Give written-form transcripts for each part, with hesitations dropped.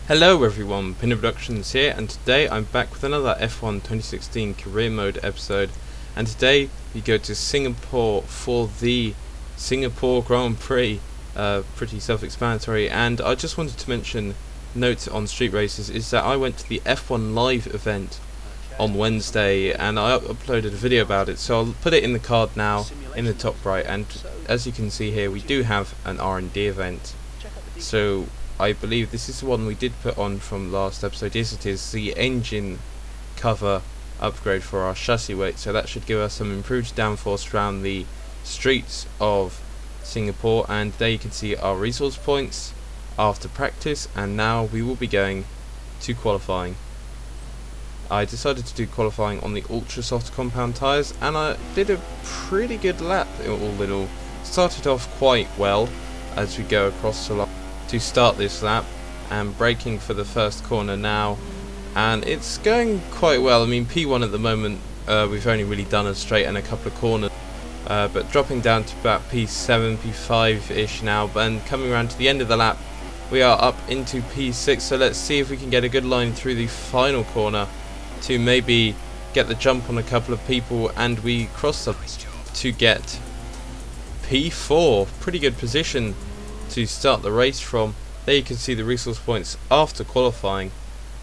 Hello everyone, Pinder here, and today I'm back with another F1 2016 Career Mode episode. And today we go to Singapore for the Singapore Grand Prix. Pretty self-explanatory. And I just wanted to mention, note on street races, is that I went to the F1 Live event on Wednesday, and I uploaded a video about it. So I'll put it in the card now, in the top right. And as you can see here, we do have an R&D event. So I believe this is the one we did put on from last episode. Yes, it is the engine cover upgrade for our chassis weight, so that should give us some improved downforce around the streets of Singapore. And there you can see our resource points after practice, and now we will be going to qualifying. I decided to do qualifying on the ultra soft compound tyres, and I did a pretty good lap all in all. Started off quite well as we go across the line to start this lap, and braking for the first corner now, and it's going quite well. I mean, P1 at the moment, we've only really done a straight and a couple of corners, but dropping down to about P7, P5-ish now, and coming around to the end of the lap, we are up into P6, so let's see if we can get a good line through the final corner to maybe get the jump on a couple of people, and we cross up to get P4. Pretty good position to start the race from. There you can see the resource points after qualifying.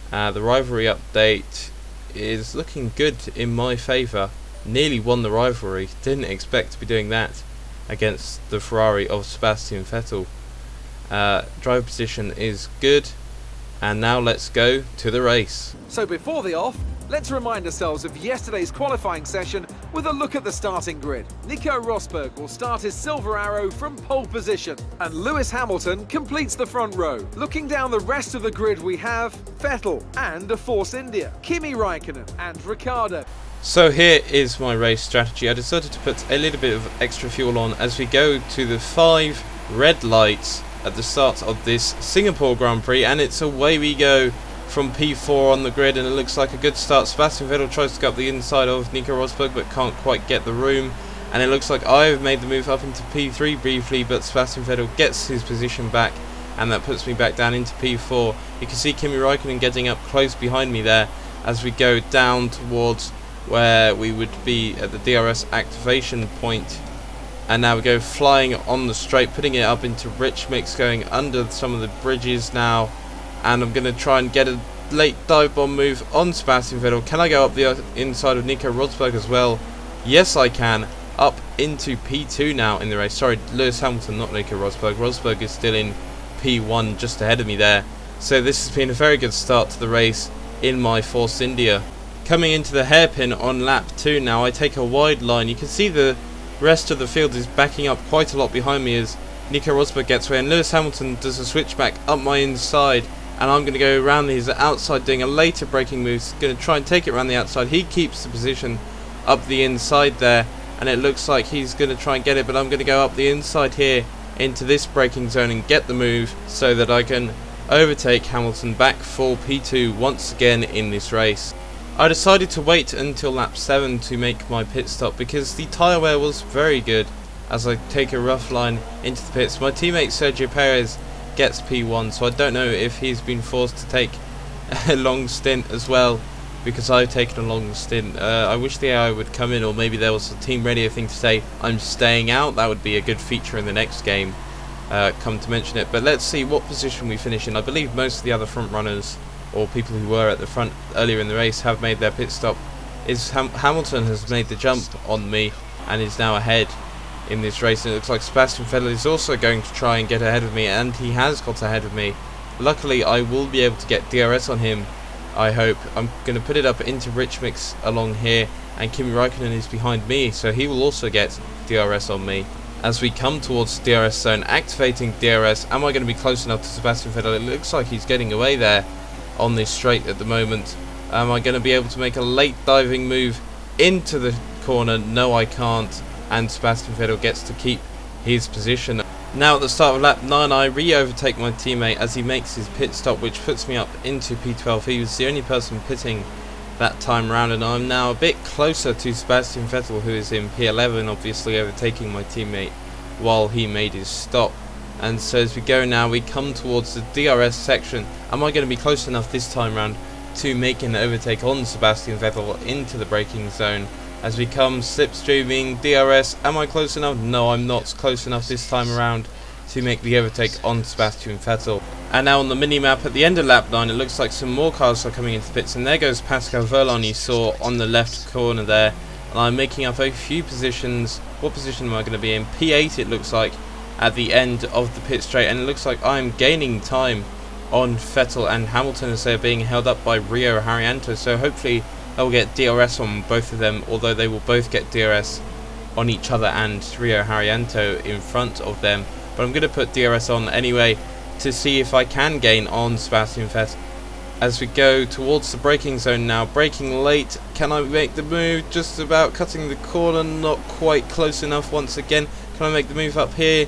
The rivalry update is looking good in my favour. Nearly won the rivalry, didn't expect to be doing that against the Ferrari of Sebastian Vettel. Driver position is good, and now let's go to the race. So before the off, let's remind ourselves of yesterday's qualifying session with a look at the starting grid. Nico Rosberg will start his silver arrow from pole position, and Lewis Hamilton completes the front row. Looking down the rest of the grid, we have Vettel and a Force India, Kimi Raikkonen and Ricciardo. So here is my race strategy. I decided to put a little bit of extra fuel on as we go to the 5 red lights at the start of this Singapore Grand Prix, and it's away we go from P4 on the grid, and it looks like a good start. Sebastian Vettel tries to go up the inside of Nico Rosberg but can't quite get the room, and it looks like I've made the move up into P3 briefly, but Sebastian Vettel gets his position back, and that puts me back down into P4. You can see Kimi Raikkonen getting up close behind me there as we go down towards where we would be at the DRS activation point. And now we go flying on the straight, putting it up into rich mix, going under some of the bridges now. And I'm going to try and get a late dive bomb move on Sebastian Vettel. Can I go up the inside of Nico Rosberg as well? Yes, I can. Up into P2 now in the race. Sorry, Lewis Hamilton, not Nico Rosberg. Rosberg is still in P1 just ahead of me there. So this has been a very good start to the race in my Force India. Coming into the hairpin on lap 2 now, I take a wide line. You can see the rest of the field is backing up quite a lot behind me as Nico Rosberg gets away, and Lewis Hamilton does a switchback up my inside, and I'm going to go around his outside doing a later braking move. Going to try and take it around the outside. He keeps the position up the inside there, and it looks like he's going to try and get it, but I'm going to go up the inside here into this braking zone and get the move so that I can overtake Hamilton back for P2 once again in this race. I decided to wait until lap 7 to make my pit stop because the tyre wear was very good as I take a rough line into the pits. My teammate Sergio Perez gets P1, so I don't know if he's been forced to take a long stint as well because I've taken a long stint. I wish the AI would come in, or maybe there was a team radio thing to say I'm staying out. That would be a good feature in the next game, come to mention it. But let's see what position we finish in. I believe most of the other front runners or people who were at the front earlier in the race have made their pit stop. Hamilton has made the jump on me and is now ahead in this race, and it looks like Sebastian Vettel is also going to try and get ahead of me, and he has got ahead of me. Luckily I will be able to get DRS on him, I hope. I'm going to put it up into rich mix along here, and Kimi Raikkonen is behind me, so he will also get DRS on me. As we come towards the DRS zone, activating DRS, am I going to be close enough to Sebastian Vettel? It looks like he's getting away there on this straight at the moment. Am I going to be able to make a late diving move into the corner? No, I can't, and Sebastian Vettel gets to keep his position. Now at the start of lap 9, I re-overtake my teammate as he makes his pit stop, which puts me up into P12. He was the only person pitting that time round, and I'm now a bit closer to Sebastian Vettel, who is in P11, obviously overtaking my teammate while he made his stop. And so as we go now, we come towards the DRS section. Am I going to be close enough this time round to make an overtake on Sebastian Vettel into the braking zone? As we come slipstreaming DRS, am I close enough? No, I'm not close enough this time around to make the overtake on Sebastian Vettel. And now on the mini-map at the end of lap 9, it looks like some more cars are coming into the pits, and there goes Pascal Verlon you saw on the left corner there. And I'm making up a few positions. What position am I going to be in? P8 it looks like at the end of the pit straight, and it looks like I'm gaining time on Vettel and Hamilton as they're being held up by Rio Haryanto, so hopefully they'll get DRS on both of them, although they will both get DRS on each other and Rio Haryanto in front of them. But I'm going to put DRS on anyway to see if I can gain on Sebastian Vettel. As we go towards the braking zone now, braking late, can I make the move? Just about cutting the corner, not quite close enough once again. Can I make the move up here?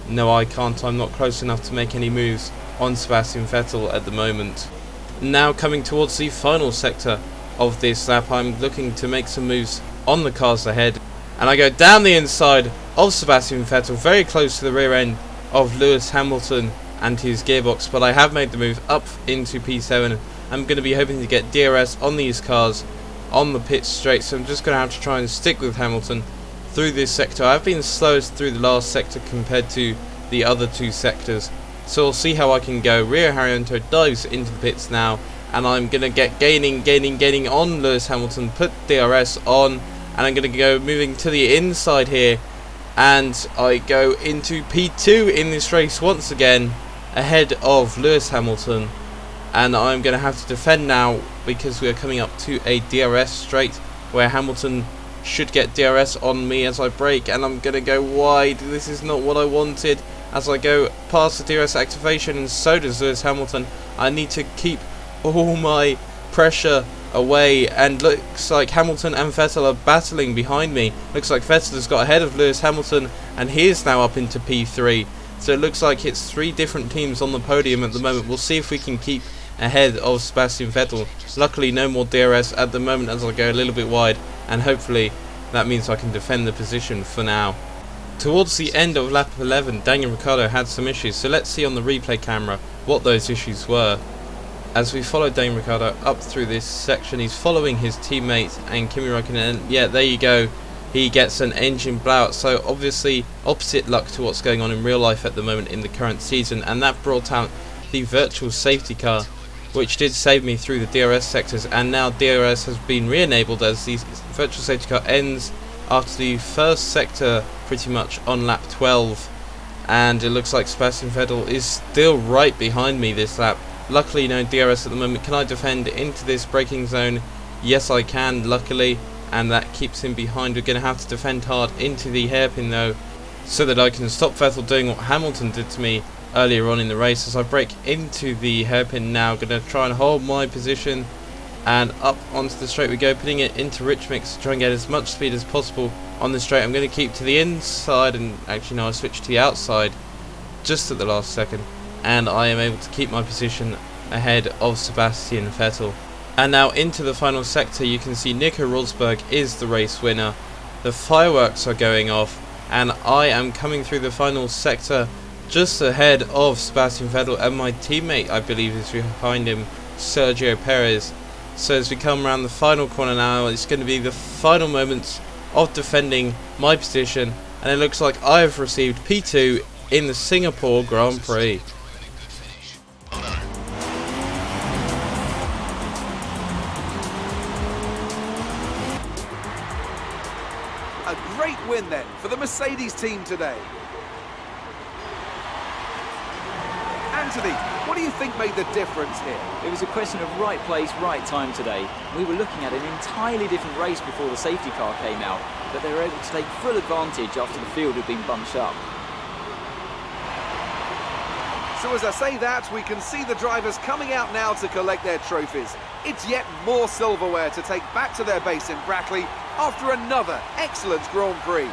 No, I can't. I'm not close enough to make any moves on Sebastian Vettel at the moment. Now coming towards the final sector of this lap, I'm looking to make some moves on the cars ahead, and I go down the inside of Sebastian Vettel, very close to the rear end of Lewis Hamilton and his gearbox, but I have made the move up into P7. I'm going to be hoping to get DRS on these cars on the pit straight, so I'm just going to have to try and stick with Hamilton through this sector. I've been slowest through the last sector compared to the other two sectors, so we'll see how I can go. Rio Haryanto dives into the pits now, and I'm going to get gaining on Lewis Hamilton, put DRS on, and I'm going to go moving to the inside here, and I go into P2 in this race once again ahead of Lewis Hamilton, and I'm going to have to defend now because we are coming up to a DRS straight where Hamilton should get DRS on me as I brake, and I'm going to go wide. This is not what I wanted as I go past the DRS activation, and so does Lewis Hamilton. I need to keep all my pressure away, and looks like Hamilton and Vettel are battling behind me. Looks like Vettel has got ahead of Lewis Hamilton, and he is now up into P3. So it looks like it's three different teams on the podium at the moment. We'll see if we can keep ahead of Sebastian Vettel. Luckily no more DRS at the moment as I go a little bit wide, and hopefully that means I can defend the position for now. Towards the end of lap 11, Daniel Ricciardo had some issues, so let's see on the replay camera what those issues were. As we follow Daniel Ricciardo up through this section, he's following his teammate and Kimi Räikkönen, and yeah, there you go, he gets an engine blowout. So obviously opposite luck to what's going on in real life at the moment in the current season, and that brought out the virtual safety car, which did save me through the DRS sectors, and now DRS has been re-enabled as the virtual safety car ends after the first sector pretty much on lap 12, and it looks like Sebastian Vettel is still right behind me this lap. Luckily no DRS at the moment. Can I defend into this braking zone? Yes I can, luckily, and that keeps him behind. We're going to have to defend hard into the hairpin though, so that I can stop Vettel doing what Hamilton did to me earlier on in the race. As I break into the hairpin now, going to try and hold my position, and up onto the straight we go, putting it into rich mix to try and get as much speed as possible on the straight. I'm going to keep to the inside, and actually no, I switched to the outside just at the last second, and I am able to keep my position ahead of Sebastian Vettel. And now into the final sector, you can see Nico Rosberg is the race winner. The fireworks are going off, and I am coming through the final sector just ahead of Sebastian Vettel, and my teammate I believe is behind him, Sergio Perez. So as we come around the final corner now, it's going to be the final moments of defending my position, and it looks like I have received P2 in the Singapore Grand Prix. A great win then for the Mercedes team today. Anthony, what do you think made the difference here? It was a question of right place, right time today. We were looking at an entirely different race before the safety car came out, but they were able to take full advantage after the field had been bunched up. So as I say that, we can see the drivers coming out now to collect their trophies. It's yet more silverware to take back to their base in Brackley after another excellent Grand Prix.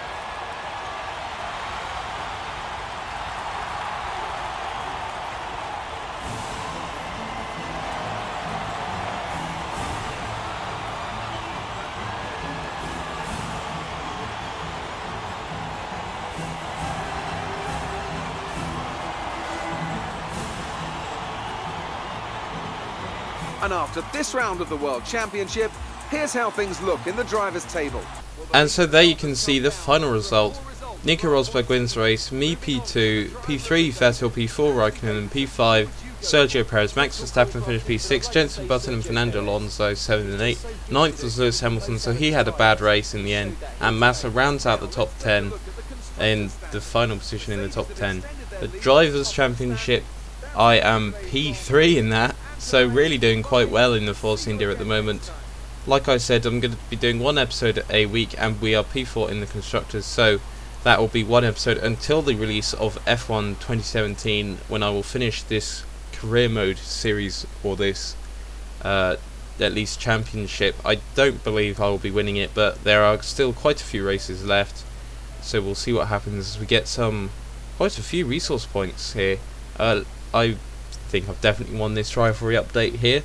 And after this round of the World Championship, here's how things look in the drivers' table. And so there you can see the final result. Nico Rosberg wins the race, me P2, P3 Vettel, P4 Raikkonen, and P5 Sergio Perez. Max Verstappen finished P6, Jenson Button and Fernando Alonso 7 and 8. 9th was Lewis Hamilton, so he had a bad race in the end. And Massa rounds out the top 10 in the final position in the top 10. The Drivers' Championship, I am P3 in that, so really doing quite well in the Force India at the moment. Like I said, I'm going to be doing one episode a week, and we are P4 in the Constructors, so that will be one episode until the release of F1 2017, when I will finish this career mode series, or this at least championship. I don't believe I will be winning it, but there are still quite a few races left, so we'll see what happens as we get quite a few resource points here. I think I've definitely won this rivalry update here.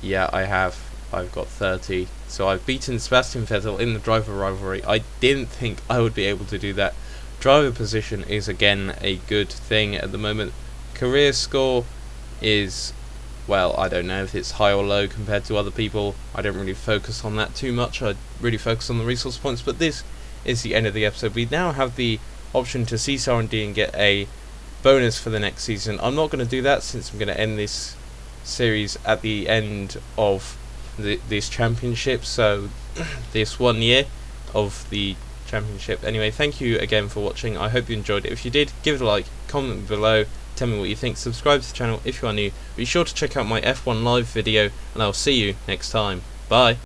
Yeah, I have. I've got 30, so I've beaten Sebastian Vettel in the driver rivalry. I didn't think I would be able to do that. Driver position is again a good thing at the moment. Career score is, well, I don't know if it's high or low compared to other people. I don't really focus on that too much. I really focus on the resource points, but this is the end of the episode. We now have the option to cease R&D and get a bonus for the next season. I'm not going to do that since I'm going to end this series at the end of this championship, so this 1 year of the championship. Anyway, thank you again for watching. I hope you enjoyed it. If you did, give it a like, comment below, tell me what you think, subscribe to the channel if you are new. Be sure to check out my F1 live video, and I'll see you next time. Bye.